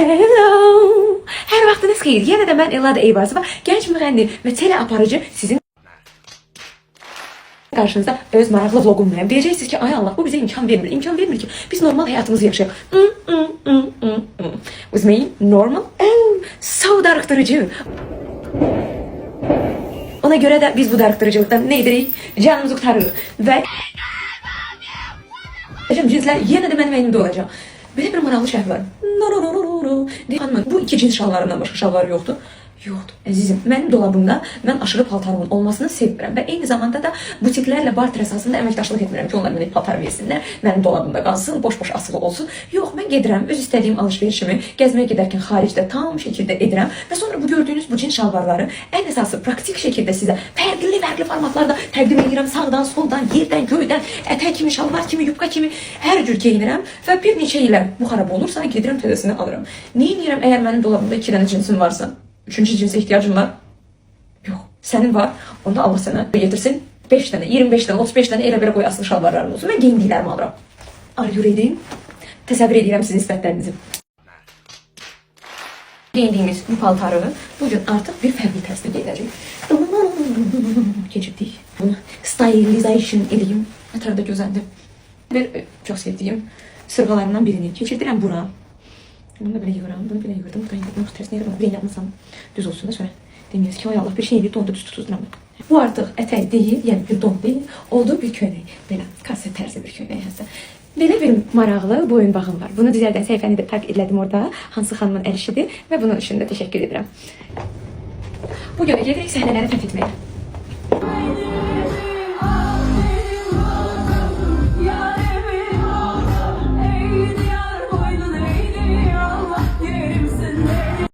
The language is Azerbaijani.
Hello. Hər vaxtınız xeyir. Yenə də mən Elada Eyvazova, gənc müğənni və tele aparıcı sizin karşınızda öz maraqlı vlogumla. Biləcəksiniz ki, ay Allah, bu bizə imkan vermir. İmkan vermir ki, biz normal həyatımızı yaşayaq. With me, normal, so darıxdırıcı. Ona görə də biz bu darıxdırıcılıqdan nə edirik? Canımızı qurtarırıq. Və cinslər yenə də mənim əynimdə olacaq. Belə bir maraqlı şərh var. Xanımın, bu iki cins şallarından başqa şalları yoxdur. Yoxdur, əzizim. Mənim dolabımda mən aşırı paltarımın olmasını sevmirəm və eyni zamanda da butiklərlə barter əsasında əməkdaşlıq etmirəm ki, onlar mənə paltar versinlər, mənim dolabımda qalsın, boş-boş asılı olsun. Yox, mən gedirəm, öz istədiyim alış-verişimi gəzməyə gedərkən xaricdə tam şəkildə edirəm və sonra bu gördüyünüz bu cins şalvarları ən əsası praktik şəkildə sizə fərqli formatlarda təqdim edirəm. Sağdan, soldan, yerdən, göydən, ətək kimi, şalvar kimi, yubka kimi hər cür geyinirəm və bir neçə ilə bu xarab olursa gedirəm tədəsini alıram. Nə edirəm əgər mənim dolabımda 2 dənə cinsim varsa? Üçüncü cinsə ihtiyacın var? Yox. Sənin var. Onda Allah sənə getirsin 5 dənə, 25 dənə, 35 dənə elə belə qoy asılı şalvarların olsun. Mən geyindiklərimi alıram. Are you ready? Təsəvvür edirəm sizin sifətlərinizi. Giyindiyimiz bu paltarı bugün artıq bir fərqli tərzdə geyinəcək. Keçirdik. Bunu stylization edeyim. Nətərdə gözəndim. Bir çox sevdiyim sırğalarından birini keçirdirəm bura. Bunu da belə yığıram, bunu belə yığırdım, buradan yığırdım, tersine yığırdım, belə yapmasam düz olsun da sonra demiyoruz ki, ay Allah bir şeyi donda düz tutuzduram. Bu artıq ətək deyil, yəni bir don deyil, olduğu bir köynək, belə kaset tərzi bir köynək həsə. Belə bir maraqlı boyun bağım var. Bunu düzəldən səhifəni də tag elədim orada, hansı xanımın əl işidir və bunun üçün də təşəkkür edirəm. Bugün gedirik səhnələri fəth etməyə.